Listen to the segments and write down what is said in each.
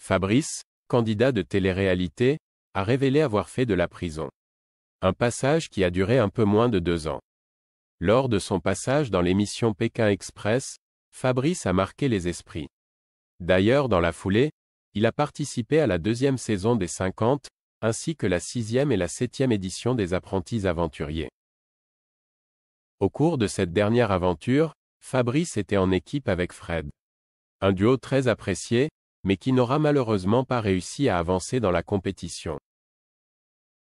Fabrice, candidat de télé-réalité, a révélé avoir fait de la prison. Un passage qui a duré un peu moins de 2 ans. Lors de son passage dans l'émission Pékin Express, Fabrice a marqué les esprits. D'ailleurs, dans la foulée, il a participé à la 2e saison des 50, ainsi que la 6e et la 7e édition des Apprentis Aventuriers. Au cours de cette dernière aventure, Fabrice était en équipe avec Fred. Un duo très apprécié, mais qui n'aura malheureusement pas réussi à avancer dans la compétition.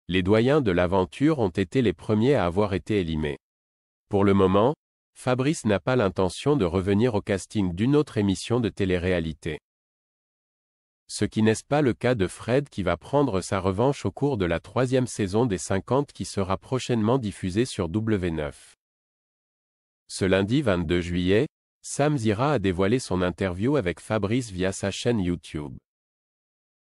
Les doyens de l'aventure ont été les premiers à avoir été élimés. Pour le moment, Fabrice n'a pas l'intention de revenir au casting d'une autre émission de télé-réalité. Ce qui n'est pas le cas de Fred qui va prendre sa revanche au cours de la 3e saison des 50 qui sera prochainement diffusée sur W9. Ce lundi 22 juillet, Sam Zira a dévoilé son interview avec Fabrice via sa chaîne YouTube.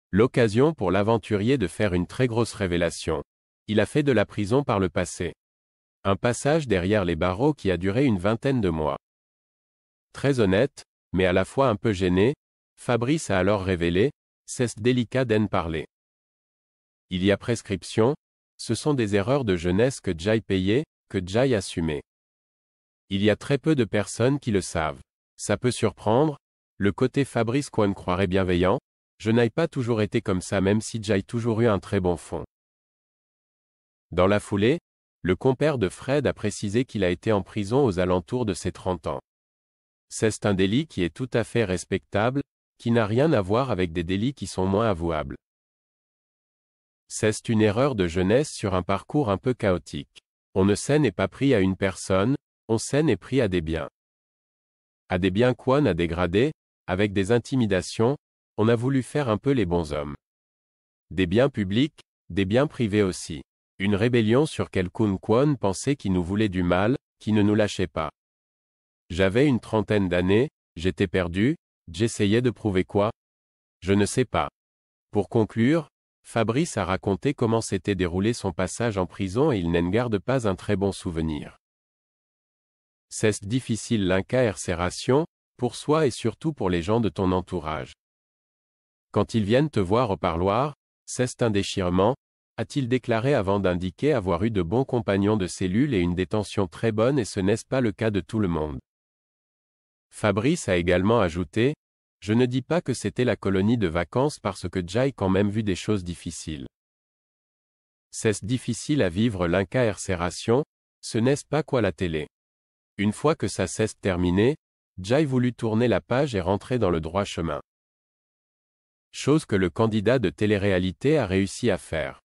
L'occasion pour l'aventurier de faire une très grosse révélation. Il a fait de la prison par le passé. Un passage derrière les barreaux qui a duré une vingtaine de mois. Très honnête, mais à la fois un peu gêné, Fabrice a alors révélé « C'est délicat d'en parler. Il y a prescription, ce sont des erreurs de jeunesse que j'aille payer, que j'aille assumer. Il y a très peu de personnes qui le savent. Ça peut surprendre, le côté Fabrice Kwon croirait bienveillant, je n'ai pas toujours été comme ça même si j'ai toujours eu un très bon fond. » Dans la foulée, le compère de Fred a précisé qu'il a été en prison aux alentours de ses 30 ans. C'est un délit qui est tout à fait respectable, qui n'a rien à voir avec des délits qui sont moins avouables. C'est une erreur de jeunesse sur un parcours un peu chaotique. On ne s'en est pas pris à une personne, on s'en est pris à des biens. À des biens Kwon a dégradé, avec des intimidations, on a voulu faire un peu les bons hommes. Des biens publics, des biens privés aussi. Une rébellion sur quelqu'un Kwon pensait qu'il nous voulait du mal, qui ne nous lâchait pas. J'avais une 30aine d'années, j'étais perdu, j'essayais de prouver quoi? Je ne sais pas. Pour conclure, Fabrice a raconté comment s'était déroulé son passage en prison et il n'en garde pas un très bon souvenir. C'est difficile l'incarcération, pour soi et surtout pour les gens de ton entourage. Quand ils viennent te voir au parloir, c'est un déchirement, a-t-il déclaré avant d'indiquer avoir eu de bons compagnons de cellule et une détention très bonne et ce n'est pas le cas de tout le monde. Fabrice a également ajouté, « Je ne dis pas que c'était la colonie de vacances parce que j'ai quand même vu des choses difficiles. C'est difficile à vivre l'incarcération, ce n'est pas quoi la télé. Une fois que ça s'est terminé, j'ai voulu tourner la page et rentrer dans le droit chemin. » Chose que le candidat de télé-réalité a réussi à faire.